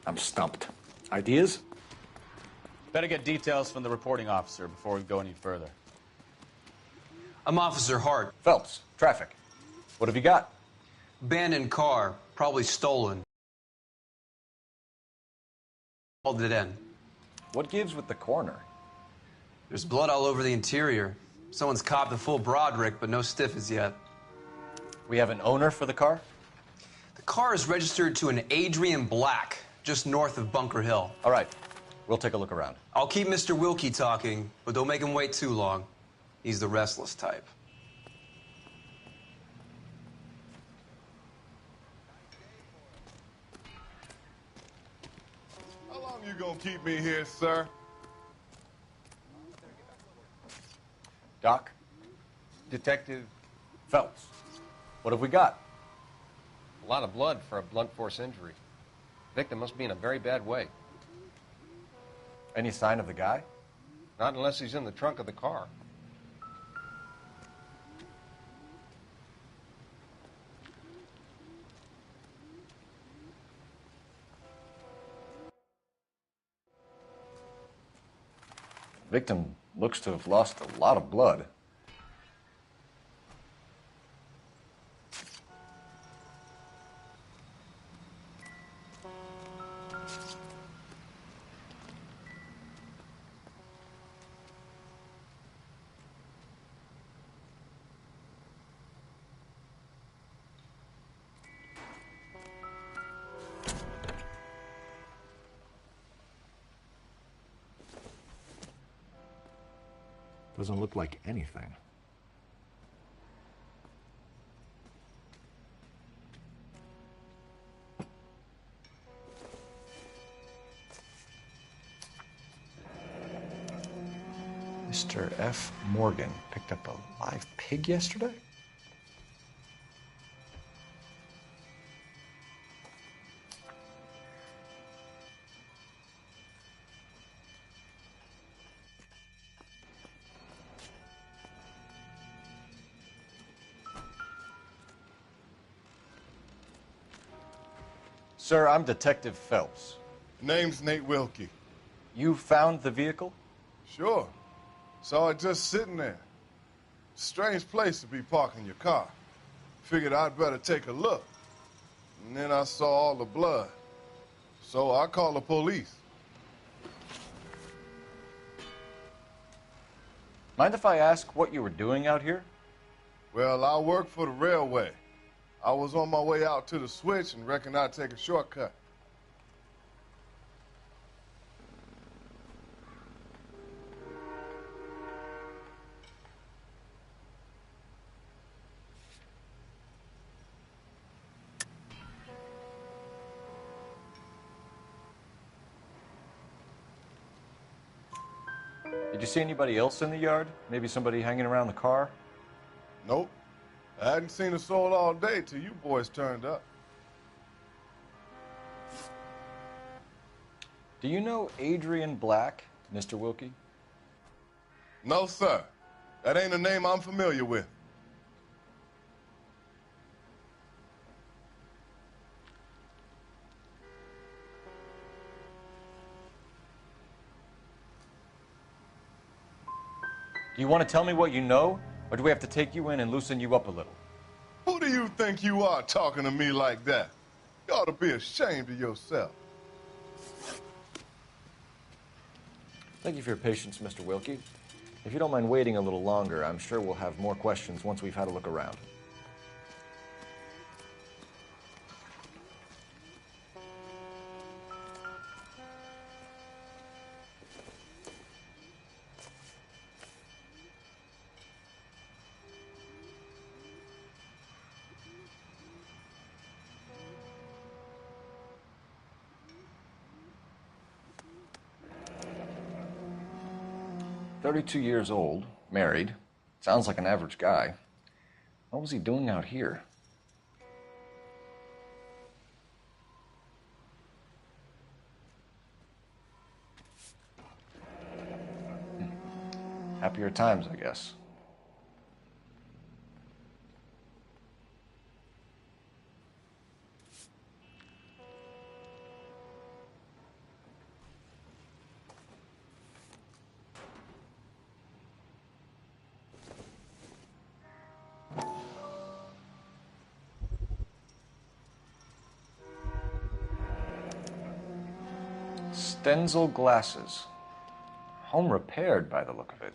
I'm stumped. Ideas? Better get details from the reporting officer before we go any further. I'm Officer Hart. Phelps, traffic. What have you got? Abandoned car, probably stolen. Called it in. What gives with the coroner? There's blood all over the interior. Someone's copped the full Broderick, but no stiff as yet. We have an owner for the car? The car is registered to an Adrian Black, just north of Bunker Hill. All right. We'll take a look around. I'll keep Mr. Wilkie talking, but don't make him wait too long. He's the restless type. How long you gonna keep me here, sir? Doc? Detective, Phelps. What have we got? a lot of blood for a blunt force injury. Victim must be in a very bad way. Any sign of the guy? Not unless he's in the trunk of the car. Victim looks to have lost a lot of blood. Doesn't look like anything. Mr. F. Morgan picked up a live pig yesterday? Sir, I'm Detective Phelps. Name's Nate Wilkie. You found the vehicle? Sure. Saw it just sitting there. Strange place to be parking your car. Figured I'd better take a look. And then I saw all the blood. So I called the police. Mind if I ask what you were doing out here? Well, I work for the railway. I was on my way out to the switch and reckoned I'd take a shortcut. Did you see anybody else in the yard? Maybe somebody hanging around the car? Nope. I hadn't seen a soul all day till you boys turned up. Do you know Adrian Black, Mr. Wilkie? No, sir. That ain't a name I'm familiar with. Do you want to tell me what you know, or do we have to take you in and loosen you up a little? Who do you think you are talking to me like that? You ought to be ashamed of yourself. Thank you for your patience, Mr. Wilkie. If you don't mind waiting a little longer, I'm sure we'll have more questions once we've had a look around. "32 years old, married, sounds like an average guy. What was he doing out here?" Happier times, I guess. Stenzel glasses. Home repaired by the look of it.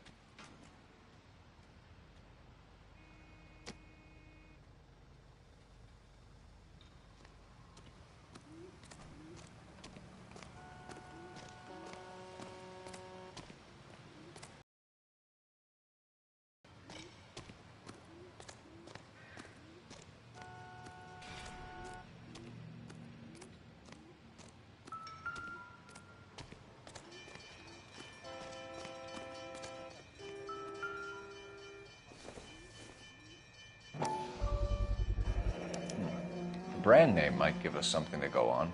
The brand name might give us something to go on.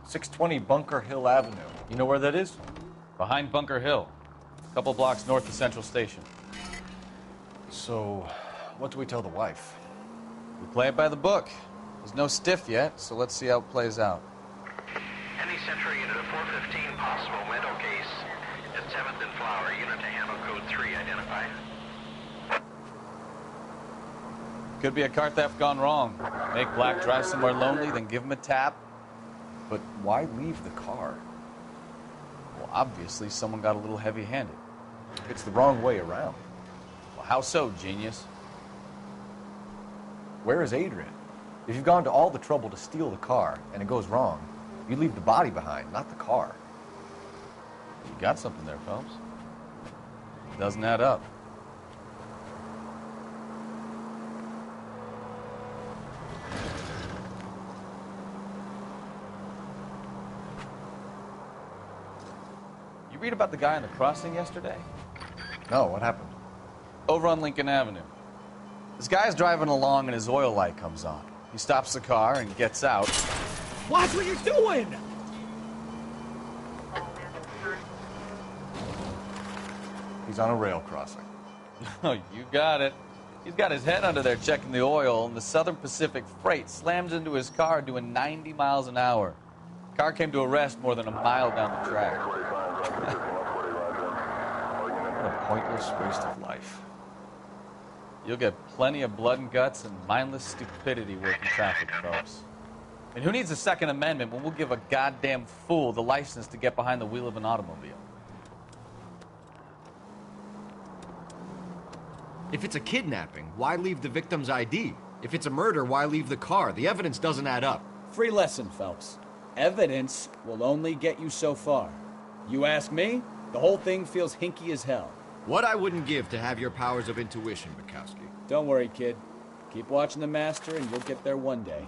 .620 Bunker Hill Avenue. You know where that is? Behind Bunker Hill, a couple blocks north of Central Station. So, what do we tell the wife? We play it by the book. There's no stiff yet, so let's see how it plays out. Any Central unit of 415 possible mental case at 7th and Flower, unit to handle code 3 identified. Could be a car theft gone wrong. Make Black drive somewhere lonely, then give him a tap. But why leave the car? Well, obviously, someone got a little heavy-handed. It's the wrong way around. Well, how so, genius? Where is Adrian? If you've gone to all the trouble to steal the car and it goes wrong, you leave the body behind, not the car. You got something there, Phelps. Doesn't add up. You read about the guy on the crossing yesterday? No, what happened? Over on Lincoln Avenue. This guy's driving along and his oil light comes on. He stops the car and gets out. Watch what you're doing! He's on a rail crossing. Oh, you got it. He's got his head under there checking the oil, and the Southern Pacific Freight slams into his car doing 90 miles an hour. Car came to a rest more than a mile down the track. What a pointless waste of life. You'll get plenty of blood and guts and mindless stupidity working traffic, folks. And who needs a Second Amendment when we'll give a goddamn fool the license to get behind the wheel of an automobile? If it's a kidnapping, why leave the victim's ID? If it's a murder, why leave the car? The evidence doesn't add up. Free lesson, Phelps. Evidence will only get you so far. You ask me, the whole thing feels hinky as hell. What I wouldn't give to have your powers of intuition, Bukowski. Don't worry, kid. Keep watching the master and you'll get there one day.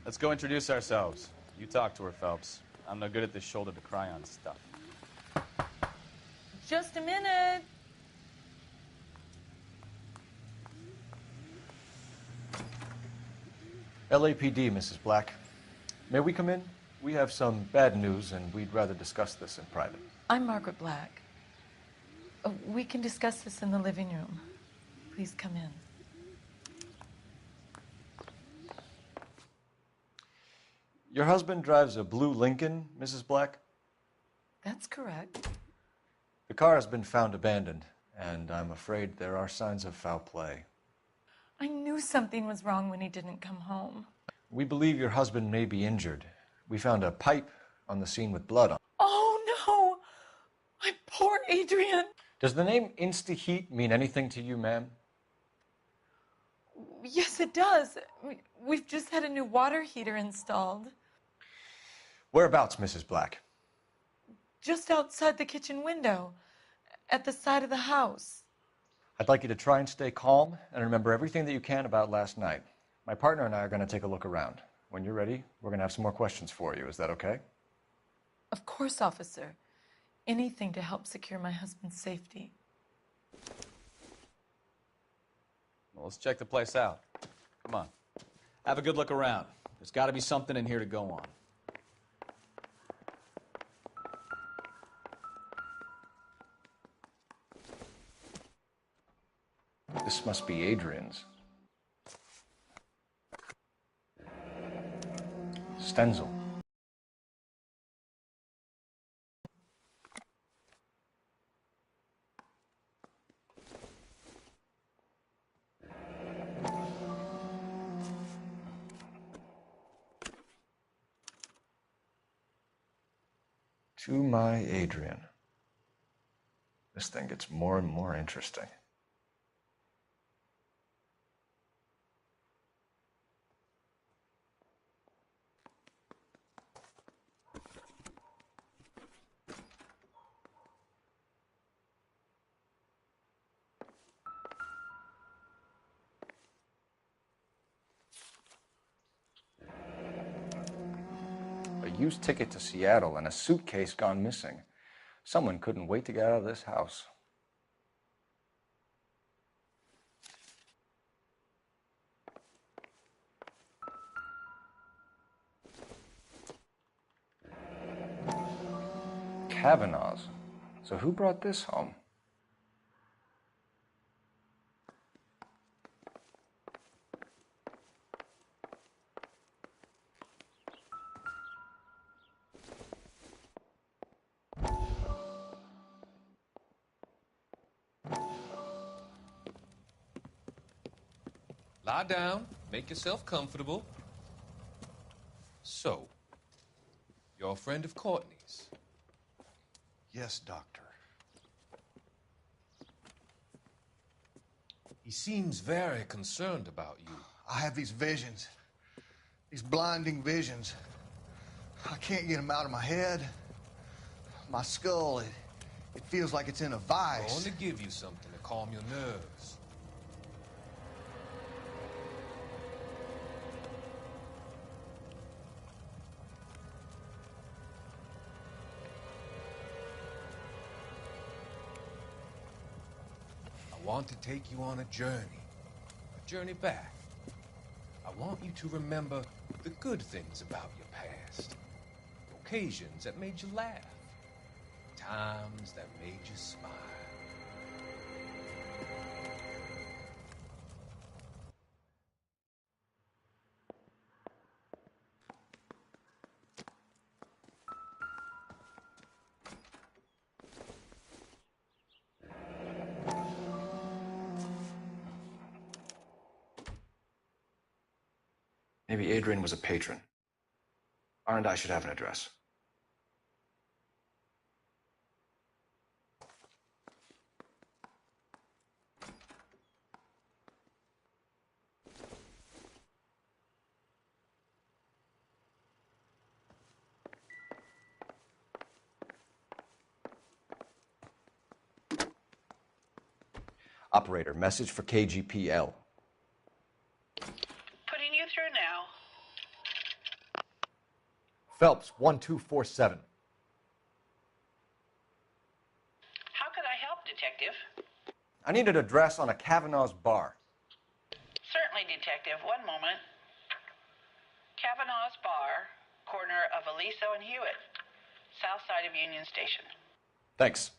Let's go introduce ourselves. You talk to her, Phelps. I'm no good at this shoulder to cry on stuff. Just a minute. LAPD, Mrs. Black. May we come in? We have some bad news, and we'd rather discuss this in private. I'm Margaret Black. We can discuss this in the living room. Please come in. Your husband drives a blue Lincoln, Mrs. Black? That's correct. The car has been found abandoned, and I'm afraid there are signs of foul play. I knew something was wrong when he didn't come home. We believe your husband may be injured. We found a pipe on the scene with blood on it. Oh, no! My poor Adrian! Does the name InstaHeat mean anything to you, ma'am? Yes, it does. We've just had a new water heater installed. Whereabouts, Mrs. Black? Just outside the kitchen window, at the side of the house. I'd like you to try and stay calm and remember everything that you can about last night. My partner and I are going to take a look around. When you're ready, we're going to have some more questions for you. Is that okay? Of course, officer. Anything to help secure my husband's safety. Well, let's check the place out. Come on. Have a good look around. There's got to be something in here to go on. This must be Adrian's. Stenzel. To my Adrian. This thing gets more and more interesting. A used ticket to Seattle and a suitcase gone missing. Someone couldn't wait to get out of this house. Kavanaugh's. So who brought this home? Lie down, make yourself comfortable. So, you're a friend of Courtney's? Yes, Doctor. He seems very concerned about you. I have these visions, these blinding visions. I can't get them out of my head. My skull, it feels like it's in a I'm vice. going to give you something to calm your nerves. I want to take you on a journey back. I want you to remember the good things about your past, occasions that made you laugh, times that made you smile. Maybe Adrian was a patron. R and I should have an address. Operator, message for KGPL. Putting you through now. Phelps, 1247. How could I help, Detective? I need an address on a Kavanaugh's bar. Certainly, Detective. One moment. Kavanaugh's Bar, corner of Aliso and Hewitt, south side of Union Station. Thanks.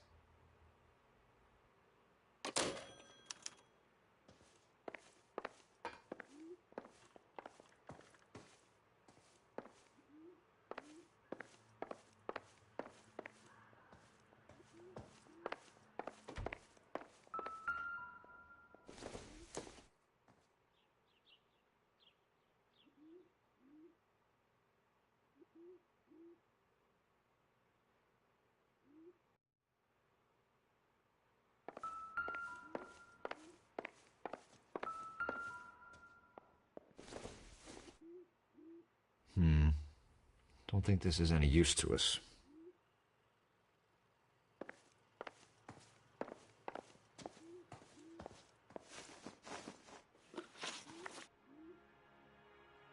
Don't think this is any use to us.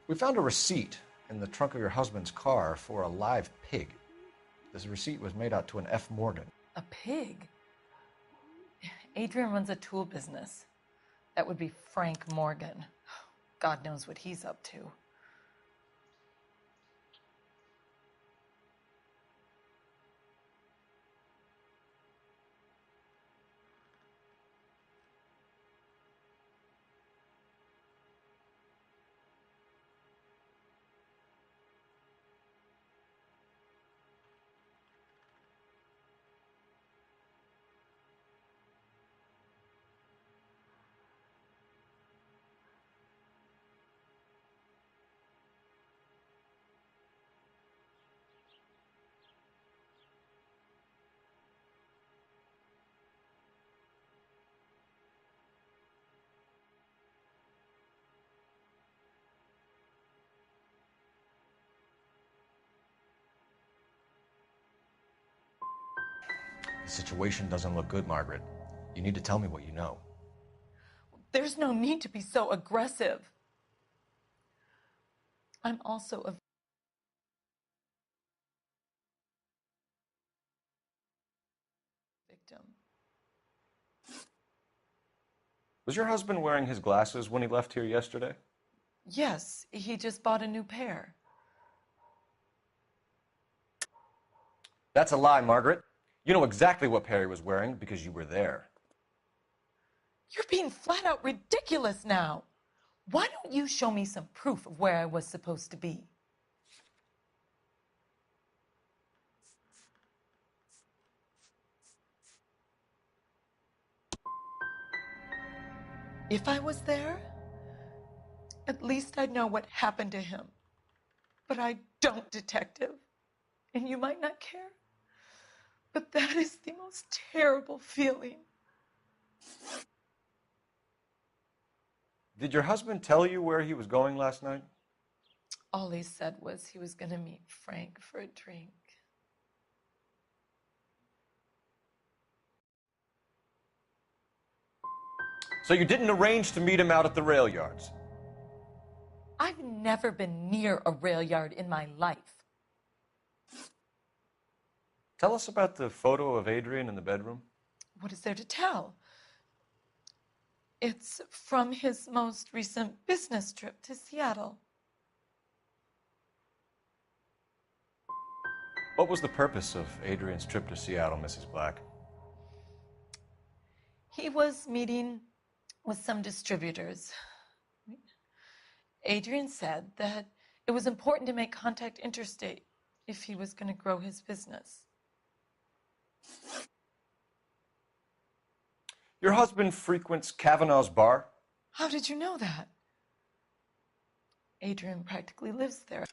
We found a receipt in the trunk of your husband's car for a live pig. This receipt was made out to an F. Morgan. A pig? Adrian runs a tool business. That would be Frank Morgan. God knows what he's up to. The situation doesn't look good, Margaret. You need to tell me what you know. There's no need to be so aggressive. I'm also a victim. Was your husband wearing his glasses when he left here yesterday? Yes, he just bought a new pair. That's a lie, Margaret. You know exactly what pair he was wearing because you were there. You're being flat out ridiculous now. Why don't you show me some proof of where I was supposed to be? If I was there, at least I'd know what happened to him. But I don't, Detective. And you might not care, but that is the most terrible feeling. Did your husband tell you where he was going last night? All he said was he was going to meet Frank for a drink. So you didn't arrange to meet him out at the rail yards? I've never been near a rail yard in my life. Tell us about the photo of Adrian in the bedroom. What is there to tell? It's from his most recent business trip to Seattle. What was the purpose of Adrian's trip to Seattle, Mrs. Black? He was meeting with some distributors. Adrian said that it was important to make contact interstate if he was going to grow his business. Your husband frequents Kavanaugh's bar? How did you know that? Adrian practically lives there.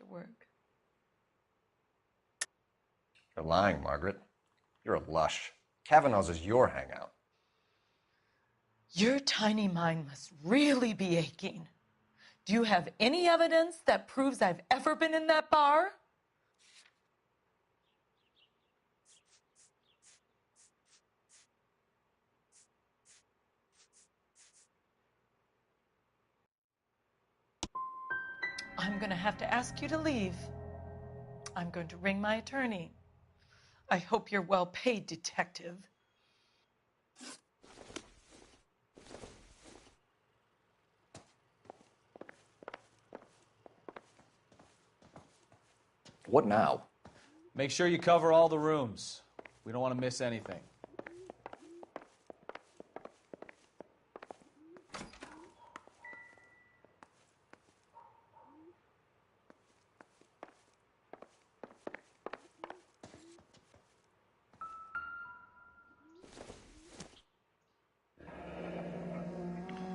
work. You're lying, Margaret. You're a lush. Kavanaugh's is your hangout. Your tiny mind must really be aching. Do you have any evidence that proves I've ever been in that bar? I'm going to have to ask you to leave. I'm going to ring my attorney. I hope you're well paid, detective. What now? Make sure you cover all the rooms. We don't want to miss anything.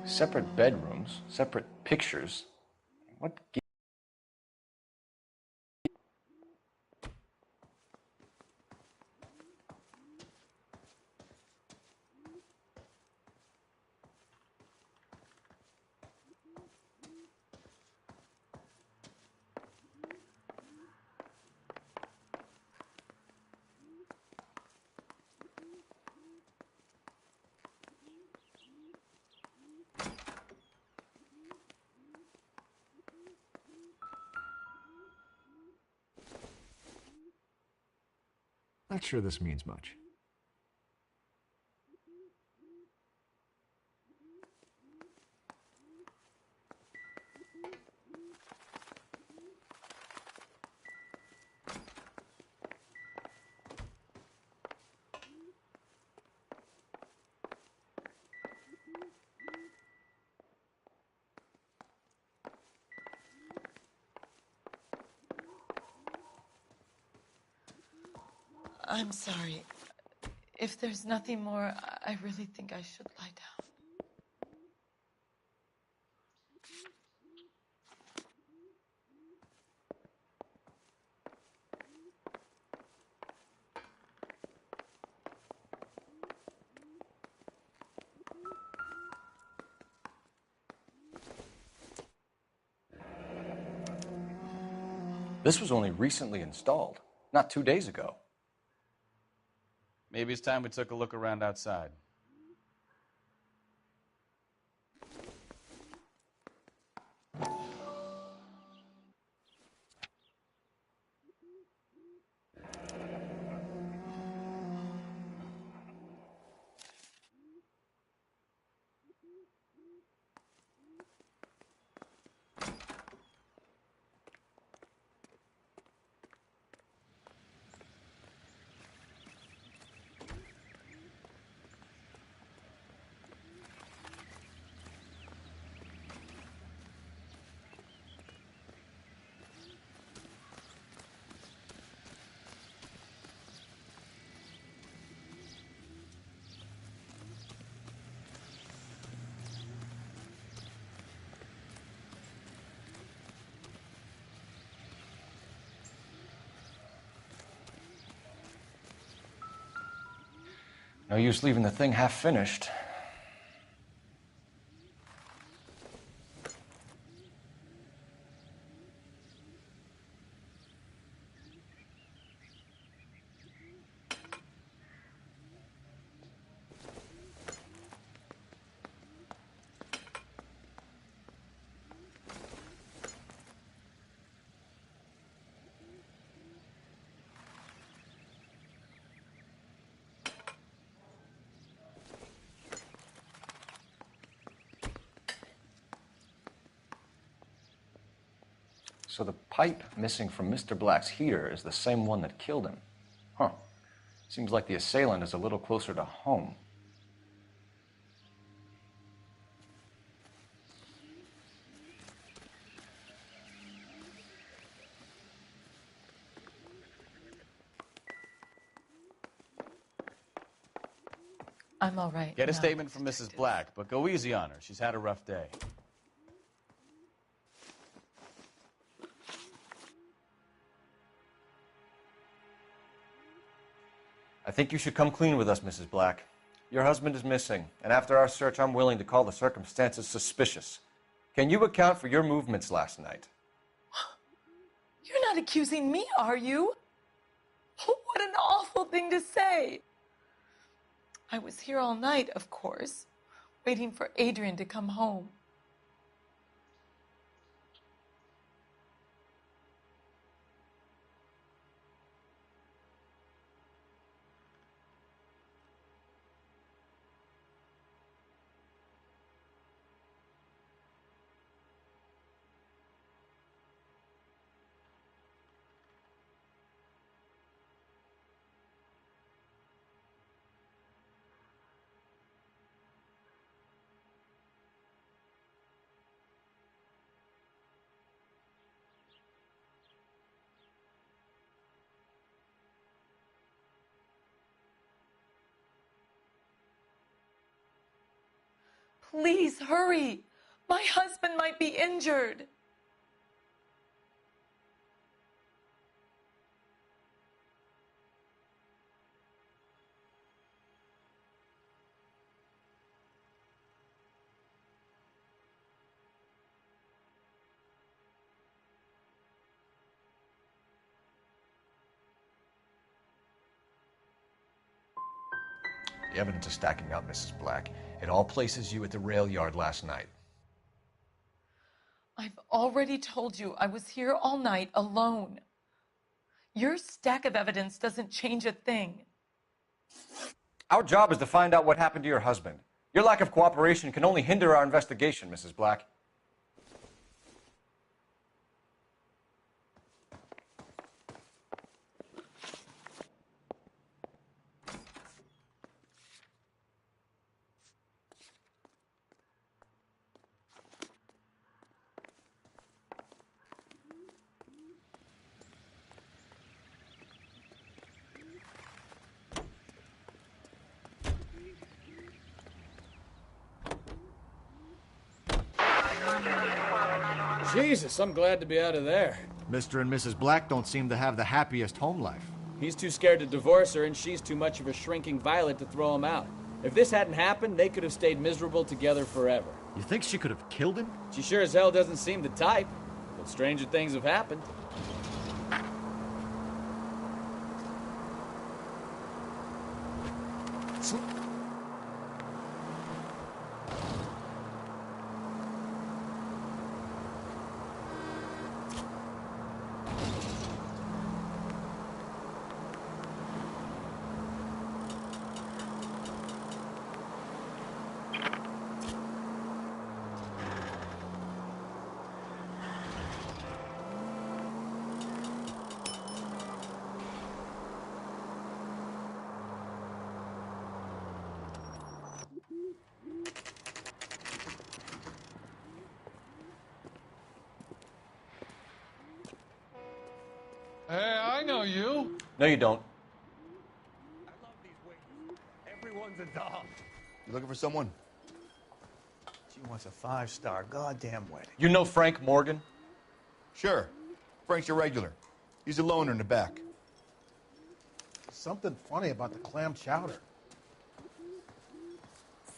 Separate bedrooms, separate pictures. What? Not sure this means much. I'm sorry. If there's nothing more, I really think I should lie down. This was only recently installed, not 2 days ago. Maybe it's time we took a look around outside. No use leaving the thing half finished. So the pipe missing from Mr. Black's heater is the same one that killed him. Huh. Seems like the assailant is a little closer to home. I'm all right. Get a now, statement from Mrs. Black, but go easy on her. She's had a rough day. think you should come clean with us, Mrs. Black. Your husband is missing, and after our search, I'm willing to call the circumstances suspicious. Can you account for your movements last night? You're not accusing me, are you? What an awful thing to say. I was here all night, of course, waiting for Adrian to come home. Please hurry. My husband might be injured. The evidence is stacking up, Mrs. Black. It all places you at the rail yard last night. I've already told you I was here all night alone. Your stack of evidence doesn't change a thing. Our job is to find out what happened to your husband. Your lack of cooperation can only hinder our investigation, Mrs. Black. Jesus, I'm glad to be out of there. Mr. and Mrs. Black don't seem to have the happiest home life. He's too scared to divorce her, and she's too much of a shrinking violet to throw him out. If this hadn't happened, they could have stayed miserable together forever. You think she could have killed him? She sure as hell doesn't seem the type, but stranger things have happened. Hey, I know you. No, you don't. I love these wings. Everyone's a doll. You looking for someone? She wants a 5-star goddamn wedding. You know Frank Morgan? Sure. Frank's a regular. He's a loner in the back. Something funny about the clam chowder.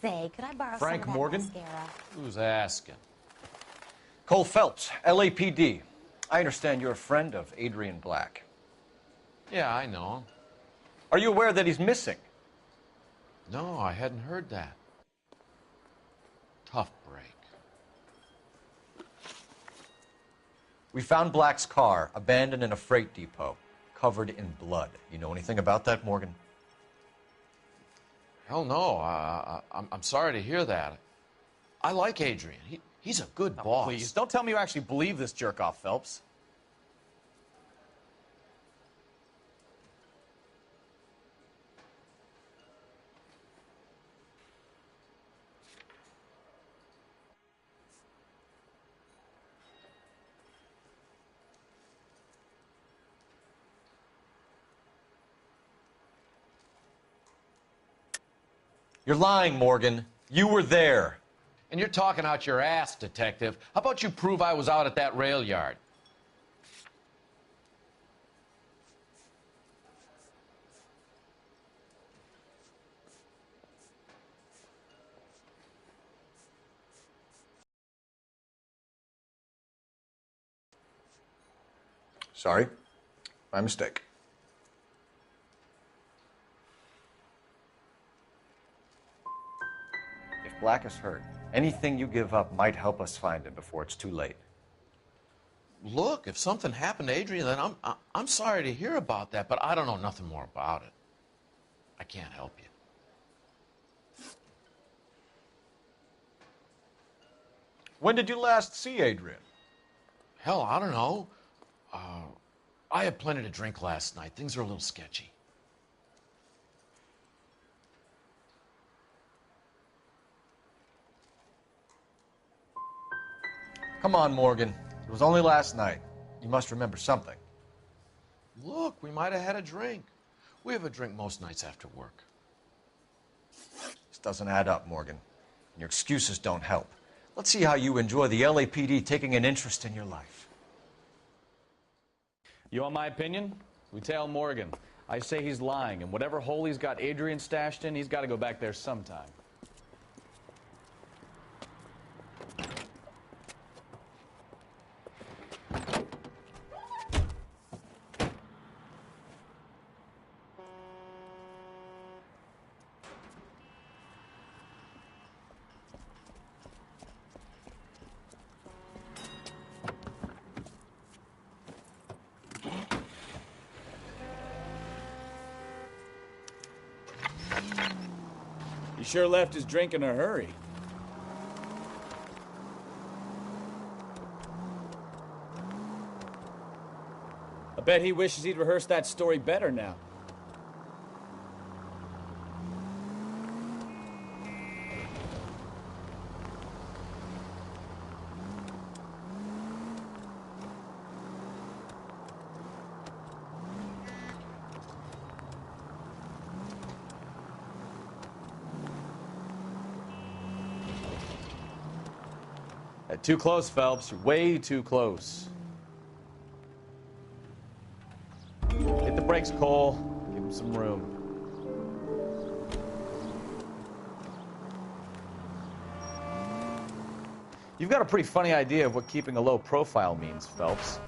Say, could I borrow Frank some of that Morgan? mascara? Who's asking? Cole Phelps, LAPD. I understand you're a friend of Adrian Black. Yeah, I know him. Are you aware that he's missing? No, I hadn't heard that. Tough break. We found Black's car abandoned in a freight depot, covered in blood. You know anything about that, Morgan? Hell no. I'm sorry to hear that. I like Adrian. He's a good boss. Please, don't tell me you actually believe this jerk-off, Phelps. You're lying, Morgan. You were there. And you're talking out your ass, detective. How about you prove I was out at that rail yard? Sorry. My mistake. If Black is hurt, anything you give up might help us find him before it's too late. Look, if something happened to Adrian, then I'm sorry to hear about that, but I don't know nothing more about it. I can't help you. When did you last see Adrian? Hell, I don't know. I had plenty to drink last night. Things are a little sketchy. Come on, Morgan. It was only last night. You must remember something. Look, we might have had a drink. We have a drink most nights after work. This doesn't add up, Morgan. Your excuses don't help. Let's see how you enjoy the LAPD taking an interest in your life. You want my opinion? We tail Morgan. I say he's lying, and whatever hole he's got Adrian stashed in, he's got to go back there sometime. He sure left his drink in a hurry. I bet he wishes he'd rehearsed that story better now. Too close, Phelps. You're way too close. Hit the brakes, Cole. Give him some room. You've got a pretty funny idea of what keeping a low profile means, Phelps.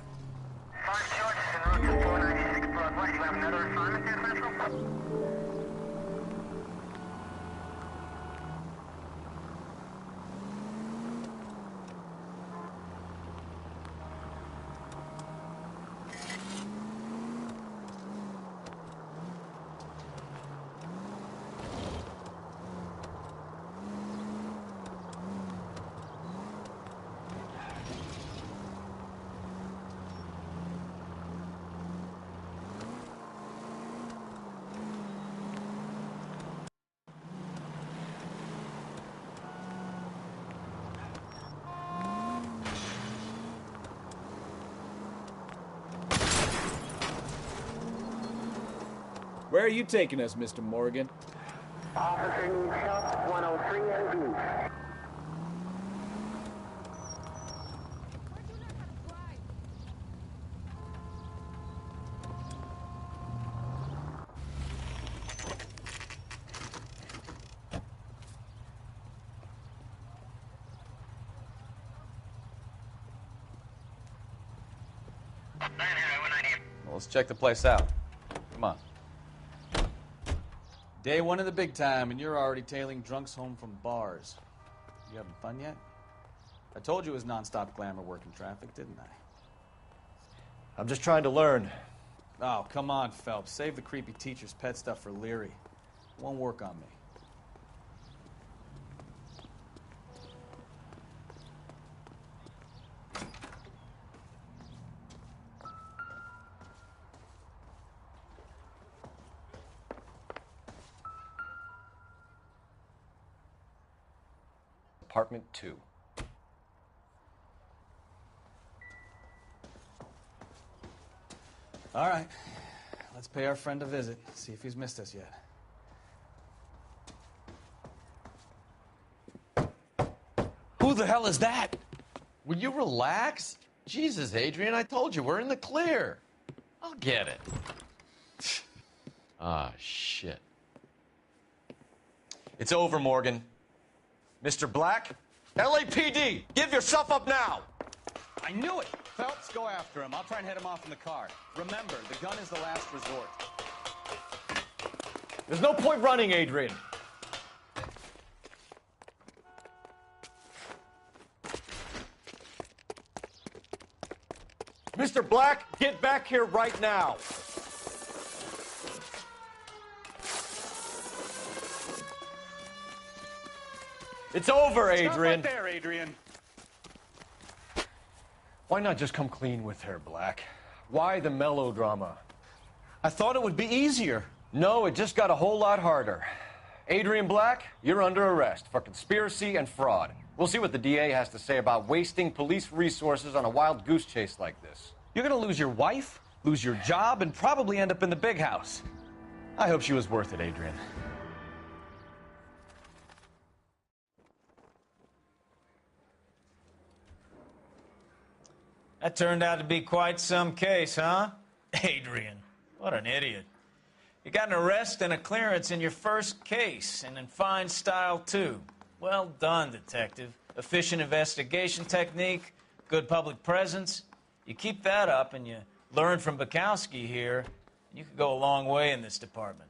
Where are you taking us, Mr. Morgan? Officer needs help, 103 and B. Well, let's check the place out. Come on. Day one of the big time, and you're already tailing drunks home from bars. You having fun yet? I told you it was nonstop glamour working traffic, didn't I? I'm just trying to learn. Oh, come on, Phelps. Save the creepy teacher's pet stuff for Leary. It won't work on me. Apartment 2. All right. Let's pay our friend a visit. See if he's missed us yet. Who the hell is that? Will you relax? Jesus, Adrian, I told you, we're in the clear. I'll get it. Ah, shit. It's over, Morgan. Mr. Black, LAPD, give yourself up now! I knew it! Phelps, go after him. I'll try and head him off in the car. Remember, the gun is the last resort. There's no point running, Adrian. Mr. Black, get back here right now. It's over, Adrian. Stop right there, Adrian. Why not just come clean with her, Black? Why the melodrama? I thought it would be easier. No, it just got a whole lot harder. Adrian Black, you're under arrest for conspiracy and fraud. We'll see what the DA has to say about wasting police resources on a wild goose chase like this. You're going to lose your wife, lose your job, and probably end up in the big house. I hope she was worth it, Adrian. That turned out to be quite some case, huh? Adrian, what an idiot. You got an arrest and a clearance in your first case, and in fine style, too. Well done, detective. Efficient investigation technique, good public presence. You keep that up and you learn from Bukowski here, you could go a long way in this department.